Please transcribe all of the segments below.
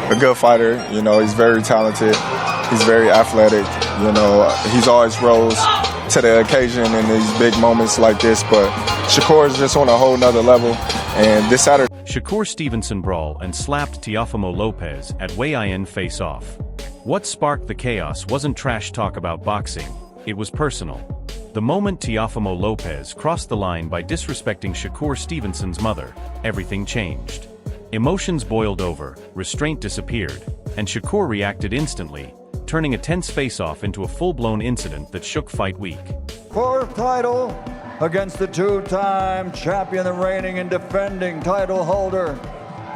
a good fighter. You know, he's very talented. He's very athletic. You know, he's always rose to the occasion in these big moments like this. But Shakur is just on a whole nother level. And this Saturday, Shakur Stevenson brawl and slapped Teofimo Lopez at weigh-in face-off. What sparked the chaos wasn't trash talk about boxing, it was personal. The moment Teofimo Lopez crossed the line by disrespecting Shakur Stevenson's mother, everything changed. Emotions boiled over, restraint disappeared, and Shakur reacted instantly, turning a tense face-off into a full-blown incident that shook Fight Week. Fourth title against the two-time champion, the reigning and defending title holder,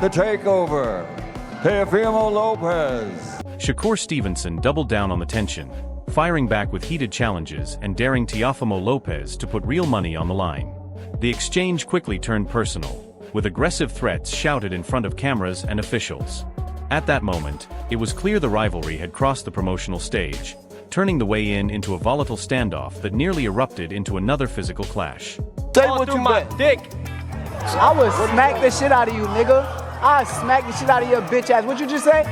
the takeover, Teofimo Lopez. Shakur Stevenson doubled down on the tension, firing back with heated challenges and daring Teofimo Lopez to put real money on the line. The exchange quickly turned personal, with aggressive threats shouted in front of cameras and officials. At that moment, it was clear the rivalry had crossed the promotional stage, turning the weigh-in into a volatile standoff that nearly erupted into another physical clash. Say what you my dick. I would smack the shit out of you, nigga. I smack the shit out of your bitch ass. What you just say?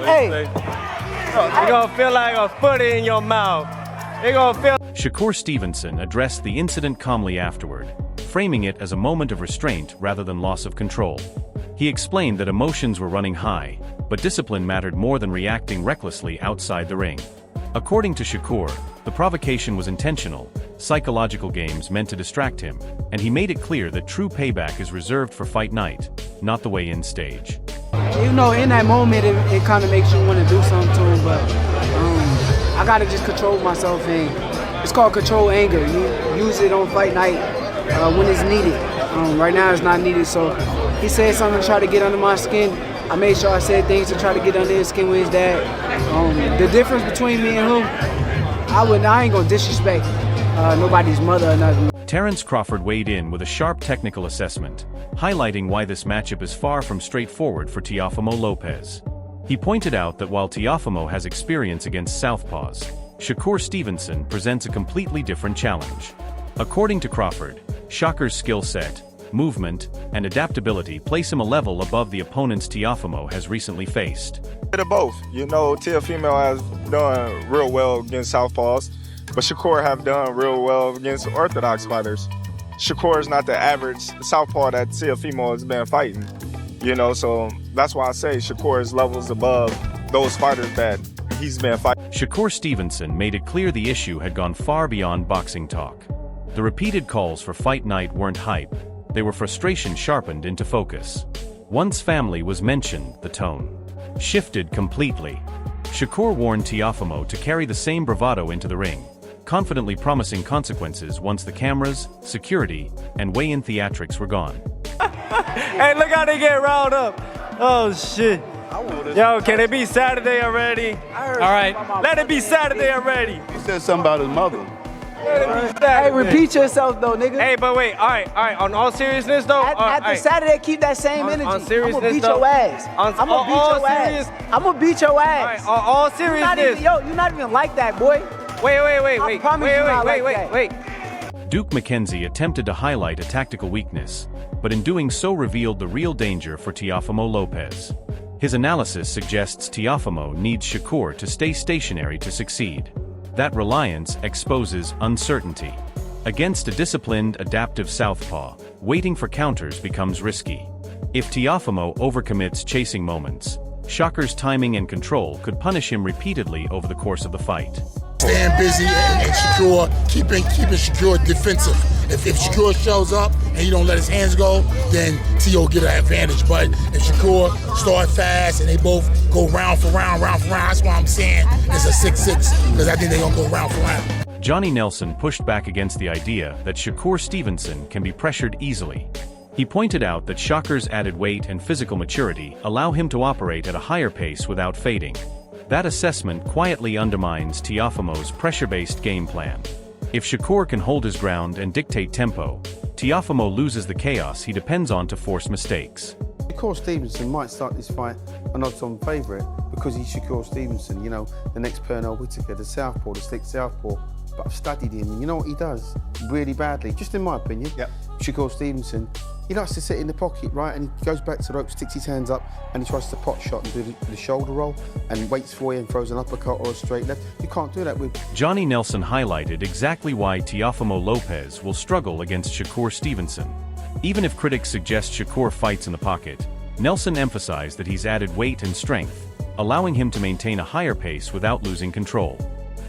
Hey. You're gonna feel like a foot in your mouth. You're gonna feel. Shakur Stevenson addressed the incident calmly afterward, framing it as a moment of restraint rather than loss of control. He explained that emotions were running high, but discipline mattered more than reacting recklessly outside the ring. According to Shakur, the provocation was intentional, psychological games meant to distract him, and he made it clear that true payback is reserved for fight night, not the weigh-in stage. You know, in that moment, it kind of makes you want to do something to him, but I gotta just control myself, and it's called control anger. You use it on fight night when it's needed. Right now it's not needed, so he said something to try to get under my skin. I made sure I said things to try to get under his skin with his dad. The difference between me and him, I ain't gonna disrespect nobody's mother or nothing. Terrence Crawford weighed in with a sharp technical assessment, highlighting why this matchup is far from straightforward for Teofimo Lopez. He pointed out that while Teofimo has experience against southpaws, Shakur Stevenson presents a completely different challenge. According to Crawford, Shakur's skill set, movement, and adaptability place him a level above the opponents Teofimo has recently faced. bit of both. You know, Teofimo has done real well against southpaws, but Shakur have done real well against orthodox fighters. Shakur is not the average southpaw that Teofimo has been fighting. You know, so that's why I say Shakur is levels above those fighters that he's been fighting. Shakur Stevenson made it clear the issue had gone far beyond boxing talk. The repeated calls for fight night weren't hype, they were frustration sharpened into focus. Once family was mentioned, the tone shifted completely. Shakur warned Teofimo to carry the same bravado into the ring, confidently promising consequences once the cameras, security, and weigh-in theatrics were gone. Hey, look how they get riled up. Oh, shit. Yo, can it be Saturday already? All right, let it be Saturday already. He said something about his mother. Hey, repeat yourself though, nigga. Hey, but wait, all right. On all seriousness though. After Saturday, keep that same energy. On seriousness, I'm gonna beat though, your ass. I'm gonna beat your ass. I'm gonna beat your ass. All right, all seriousness. You're not even like that, boy. Wait. Duke McKenzie attempted to highlight a tactical weakness, but in doing so revealed the real danger for Teofimo Lopez. His analysis suggests Teofimo needs Shakur to stay stationary to succeed. That reliance exposes uncertainty. Against a disciplined, adaptive southpaw, waiting for counters becomes risky. If Teofimo overcommits chasing moments, Shakur's timing and control could punish him repeatedly over the course of the fight. Staying busy and Shakur, keeping Shakur defensive. If Shakur shows up and he don't let his hands go, then Teo get an advantage. But if Shakur start fast and they both go round for round, that's why I'm saying it's a 6-6, because I think they're gonna go round for round. Johnny Nelson pushed back against the idea that Shakur Stevenson can be pressured easily. He pointed out that Shakur's added weight and physical maturity allow him to operate at a higher pace without fading. That assessment quietly undermines Teofimo's pressure-based game plan. If Shakur can hold his ground and dictate tempo, Teofimo loses the chaos he depends on to force mistakes. Shakur Stevenson might start this fight an odds-on favourite because he's Shakur Stevenson, you know, the next Pernell Whitaker, the southpaw, the slick southpaw. But I've studied him, and you know what he does really badly, just in my opinion. Yep. Shakur Stevenson, he likes to sit in the pocket, right? And he goes back to the rope, sticks his hands up, and he tries to pot shot and do the shoulder roll and waits for you and throws an uppercut or a straight left. You can't do that with... Johnny Nelson highlighted exactly why Teofimo Lopez will struggle against Shakur Stevenson. Even if critics suggest Shakur fights in the pocket, Nelson emphasized that he's added weight and strength, allowing him to maintain a higher pace without losing control.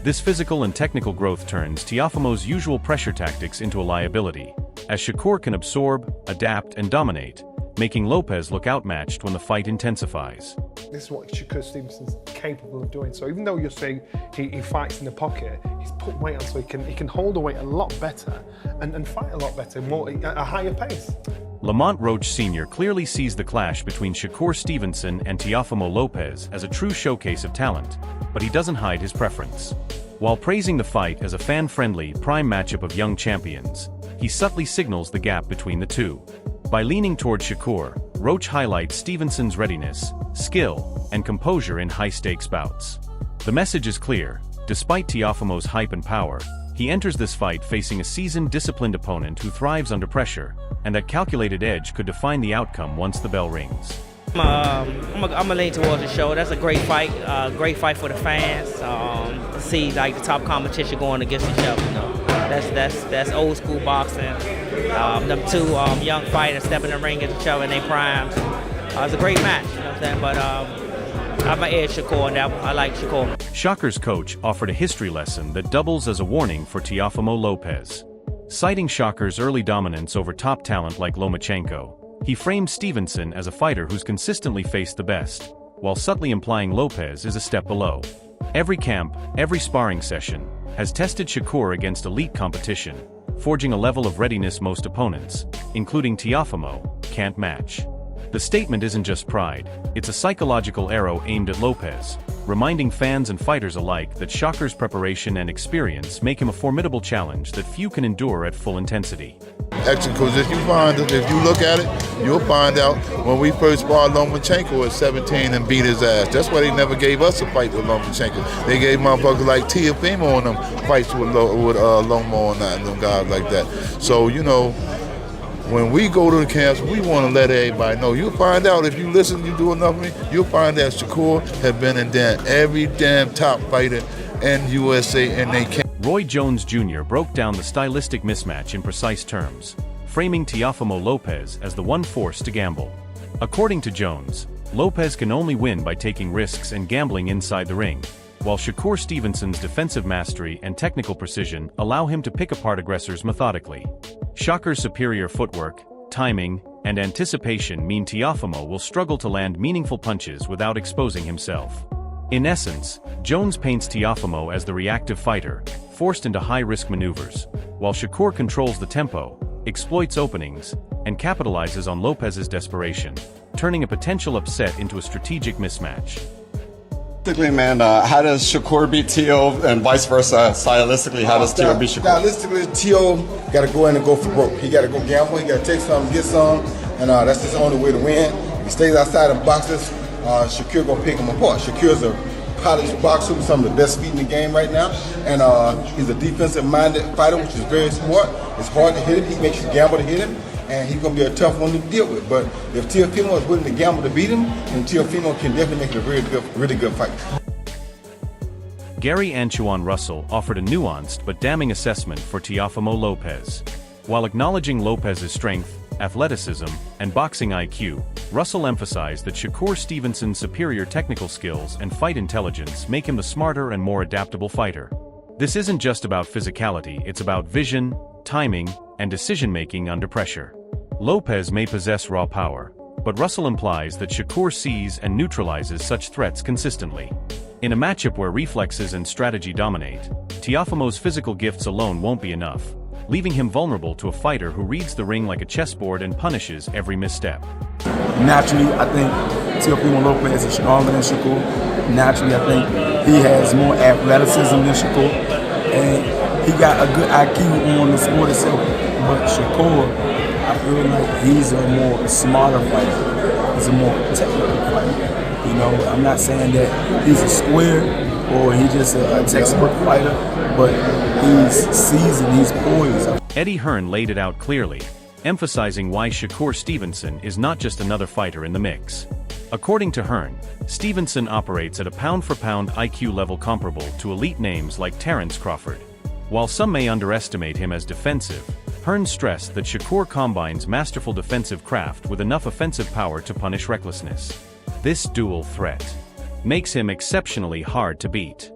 This physical and technical growth turns Teofimo's usual pressure tactics into a liability, as Shakur can absorb, adapt, and dominate, making Lopez look outmatched when the fight intensifies. This is what Shakur Stevenson's capable of doing. So even though you're saying he fights in the pocket, he's put weight on so he can hold the weight a lot better and fight a lot better, at a higher pace. Lamont Roach Sr. clearly sees the clash between Shakur Stevenson and Teofimo Lopez as a true showcase of talent, but he doesn't hide his preference. While praising the fight as a fan-friendly, prime matchup of young champions, he subtly signals the gap between the two. By leaning toward Shakur, Roach highlights Stevenson's readiness, skill, and composure in high-stakes bouts. The message is clear: despite Teofimo's hype and power, he enters this fight facing a seasoned, disciplined opponent who thrives under pressure, and that calculated edge could define the outcome once the bell rings. I'm gonna lean towards the show. That's a great fight for the fans. See like the top competition going against each other. You know, that's old school boxing. Them two young fighters stepping in the ring against each other in their primes. It's a great match. You know what I'm saying? But I'm gonna edge Shakur on that one. I like Shakur. Shakur's coach offered a history lesson that doubles as a warning for Teofimo Lopez. Citing Shakur's early dominance over top talent like Lomachenko, he framed Stevenson as a fighter who's consistently faced the best, while subtly implying Lopez is a step below. Every camp, every sparring session, has tested Shakur against elite competition, forging a level of readiness most opponents, including Teofimo, can't match. The statement isn't just pride, it's a psychological arrow aimed at Lopez, reminding fans and fighters alike that Shakur's preparation and experience make him a formidable challenge that few can endure at full intensity. Actually, because if you look at it, you'll find out when we first sparred Lomachenko at 17 and beat his ass. That's why they never gave us a fight with Lomachenko. They gave motherfuckers like Teofimo and them fights with Lomo and them guys like that. So, you know, when we go to the camps, we want to let everybody know. You'll find out if you listen, you do enough of me, you'll find that Shakur has been in every damn top fighter in USA and they can't. Roy Jones Jr. broke down the stylistic mismatch in precise terms, framing Teofimo Lopez as the one forced to gamble. According to Jones, Lopez can only win by taking risks and gambling inside the ring, while Shakur Stevenson's defensive mastery and technical precision allow him to pick apart aggressors methodically. Shakur's superior footwork, timing, and anticipation mean Teofimo will struggle to land meaningful punches without exposing himself. In essence, Jones paints Teofimo as the reactive fighter, forced into high-risk maneuvers, while Shakur controls the tempo, exploits openings, and capitalizes on Lopez's desperation, turning a potential upset into a strategic mismatch. Stylistically, man, how does Shakur beat Teo and vice versa? Stylistically, how does Teo beat Shakur? Stylistically, Teo got to go in and go for broke. He got to go gamble. He got to take some, get some, and that's his only way to win. If he stays outside of boxes, Shakur gonna pick him apart. Shakur's a polished boxer with some of the best feet in the game right now, and he's a defensive-minded fighter, which is very smart. It's hard to hit him. He makes you gamble to hit him, and he's gonna be a tough one to deal with. But if Teofimo is willing to gamble to beat him, then Teofimo can definitely make it a really good fight. Gary Anchuan Russell offered a nuanced but damning assessment for Teofimo Lopez. While acknowledging Lopez's strength, athleticism, and boxing IQ, Russell emphasized that Shakur Stevenson's superior technical skills and fight intelligence make him the smarter and more adaptable fighter. This isn't just about physicality, it's about vision, timing, and decision-making under pressure. Lopez may possess raw power, but Russell implies that Shakur sees and neutralizes such threats consistently. In a matchup where reflexes and strategy dominate, Teofimo's physical gifts alone won't be enough, leaving him vulnerable to a fighter who reads the ring like a chessboard and punishes every misstep. Naturally, I think Teofimo Lopez is stronger than Shakur. Naturally, I think he has more athleticism than Shakur. And he got a good IQ on the sport itself. But Shakur, I feel like he's a more smarter fighter. He's a more technical fighter. You know, I'm not saying that he's a square or he's just a textbook fighter, but he's seasoned, he's poised. Eddie Hearn laid it out clearly. emphasizing why Shakur Stevenson is not just another fighter in the mix. According to Hearn, Stevenson operates at a pound-for-pound IQ level comparable to elite names like Terence Crawford. While some may underestimate him as defensive, Hearn stressed that Shakur combines masterful defensive craft with enough offensive power to punish recklessness. This dual threat makes him exceptionally hard to beat.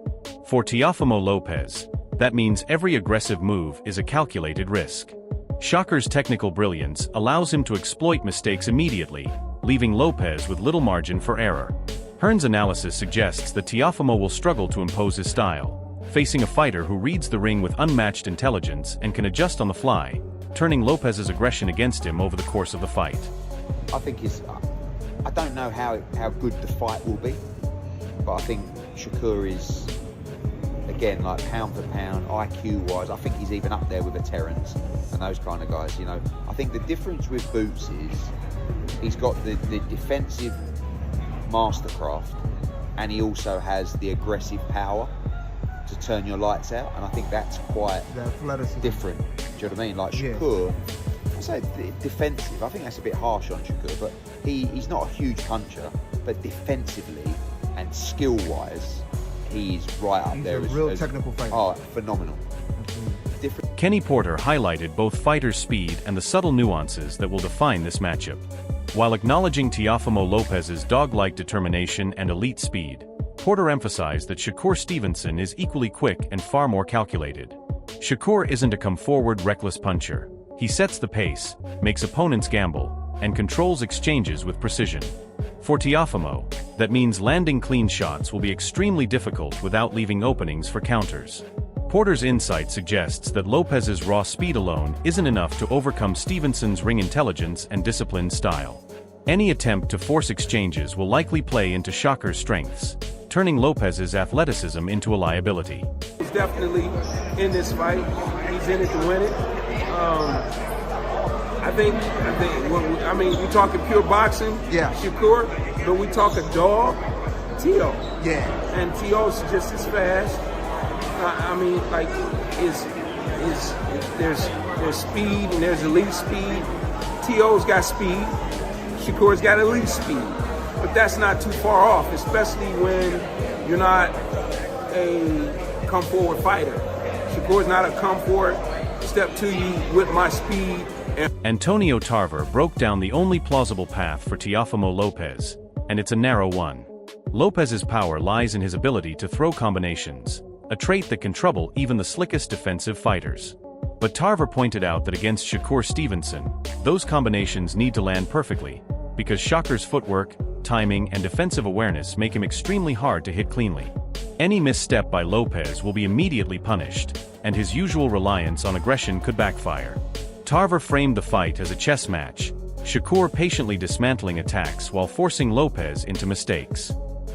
For Teofimo Lopez, that means every aggressive move is a calculated risk. Shakur's technical brilliance allows him to exploit mistakes immediately, leaving Lopez with little margin for error. Hearn's analysis suggests that Teofimo will struggle to impose his style, facing a fighter who reads the ring with unmatched intelligence and can adjust on the fly, turning Lopez's aggression against him over the course of the fight. I think I don't know how good the fight will be, but I think Shakur is, again, like pound for pound, IQ-wise, I think he's even up there with a Terence and those kind of guys, you know. I think the difference with Boots is he's got the defensive mastercraft, and he also has the aggressive power to turn your lights out, and I think that's quite different. Do you know what I mean? Like Shakur, I say defensive, I think that's a bit harsh on Shakur, but he's not a huge puncher, but defensively and skill-wise, he's right up there. He's a real technical fighter. Oh, phenomenal. Kenny Porter highlighted both fighters' speed and the subtle nuances that will define this matchup. While acknowledging Teofimo Lopez's dog-like determination and elite speed, Porter emphasized that Shakur Stevenson is equally quick and far more calculated. Shakur isn't a come-forward reckless puncher. He sets the pace, makes opponents gamble, and controls exchanges with precision. For Teofimo, that means landing clean shots will be extremely difficult without leaving openings for counters. Porter's insight suggests that Lopez's raw speed alone isn't enough to overcome Stevenson's ring intelligence and disciplined style. Any attempt to force exchanges will likely play into Shakur's strengths, turning Lopez's athleticism into a liability. He's definitely in this fight. He's in it to win it. I mean, we're talking pure boxing, Shakur, but we talk a dog, Teo. Yeah. And Teo's just as fast. I mean, like, there's speed and there's elite speed. Teo's got speed. Shakur's got elite speed. But that's not too far off, especially when you're not a come-forward fighter. Shakur's not a come-forward, step to you with my speed. Antonio Tarver broke down the only plausible path for Teofimo Lopez, and it's a narrow one. Lopez's power lies in his ability to throw combinations, a trait that can trouble even the slickest defensive fighters. But Tarver pointed out that against Shakur Stevenson, those combinations need to land perfectly, because Shakur's footwork, timing, and defensive awareness make him extremely hard to hit cleanly. Any misstep by Lopez will be immediately punished, and his usual reliance on aggression could backfire. Tarver framed the fight as a chess match, Shakur patiently dismantling attacks while forcing Lopez into mistakes.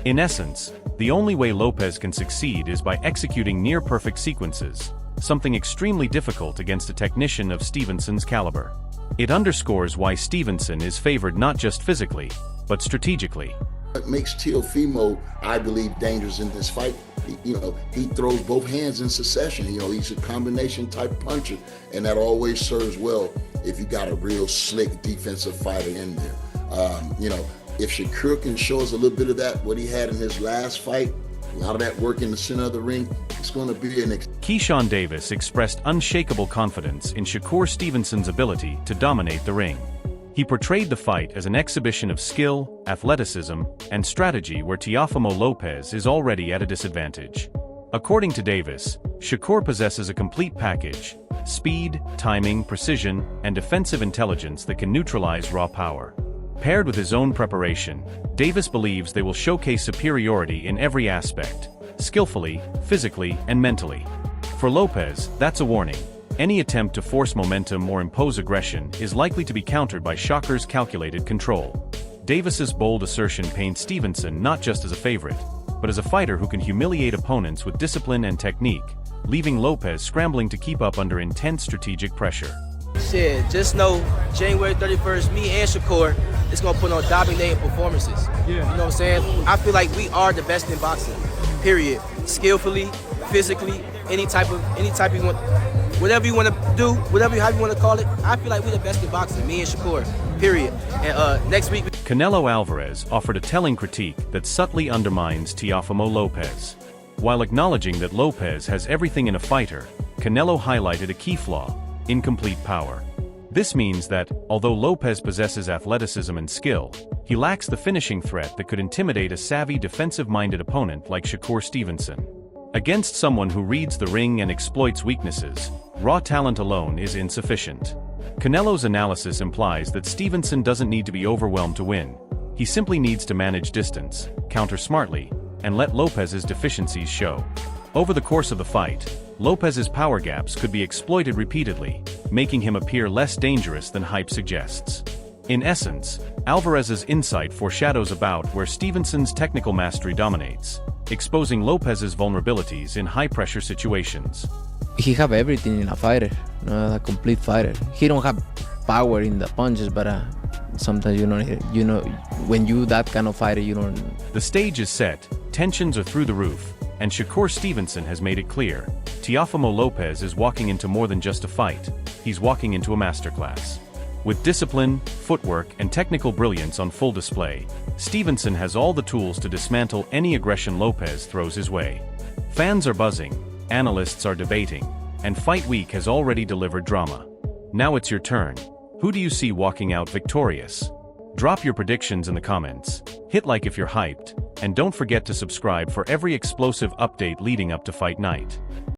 In essence, the only way Lopez can succeed is by executing near-perfect sequences, something extremely difficult against a technician of Stevenson's caliber. It underscores why Stevenson is favored not just physically, but strategically. What makes Teofimo, I believe, dangerous in this fight, he throws both hands in succession. He's a combination type puncher, and that always serves well if you got a real slick defensive fighter in there. If Shakur can show us a little bit of that, what he had in his last fight, a lot of that work in the center of the ring, it's going to be an... Keyshawn Davis expressed unshakable confidence in Shakur Stevenson's ability to dominate the ring. He portrayed the fight as an exhibition of skill, athleticism, and strategy where Teofimo Lopez is already at a disadvantage. According to Davis, Shakur possesses a complete package: speed, timing, precision, and defensive intelligence that can neutralize raw power. Paired with his own preparation, Davis believes they will showcase superiority in every aspect, skillfully, physically, and mentally. For Lopez, that's a warning. Any attempt to force momentum or impose aggression is likely to be countered by Shakur's calculated control. Davis's bold assertion paints Stevenson not just as a favorite, but as a fighter who can humiliate opponents with discipline and technique, leaving Lopez scrambling to keep up under intense strategic pressure. Shit, just know January 31st, me and Shakur is gonna put on dominating performances. You know what I'm saying? I feel like we are the best in boxing, period. Skillfully, physically, any type you want. whatever you want to do, whatever how you want to call it, I feel like we're the best in boxing, me and Shakur, period. And next week... Canelo Alvarez offered a telling critique that subtly undermines Teofimo Lopez. While acknowledging that Lopez has everything in a fighter, Canelo highlighted a key flaw: incomplete power. This means that, although Lopez possesses athleticism and skill, he lacks the finishing threat that could intimidate a savvy defensive-minded opponent like Shakur Stevenson. Against someone who reads the ring and exploits weaknesses, raw talent alone is insufficient. Canelo's analysis implies that Stevenson doesn't need to be overwhelmed to win. He simply needs to manage distance, counter smartly, and let Lopez's deficiencies show. Over the course of the fight, Lopez's power gaps could be exploited repeatedly, making him appear less dangerous than hype suggests. In essence, Alvarez's insight foreshadows a bout where Stevenson's technical mastery dominates, exposing Lopez's vulnerabilities in high-pressure situations. He have everything in a fighter, a complete fighter. He don't have power in the punches, but sometimes you know, when you that kind of fighter, you don't. The stage is set, tensions are through the roof, and Shakur Stevenson has made it clear: Teofimo Lopez is walking into more than just a fight. He's walking into a masterclass. With discipline, footwork, and technical brilliance on full display, Stevenson has all the tools to dismantle any aggression Lopez throws his way. Fans are buzzing, analysts are debating, and Fight Week has already delivered drama. Now it's your turn. Who do you see walking out victorious? Drop your predictions in the comments, hit like if you're hyped, and don't forget to subscribe for every explosive update leading up to fight night.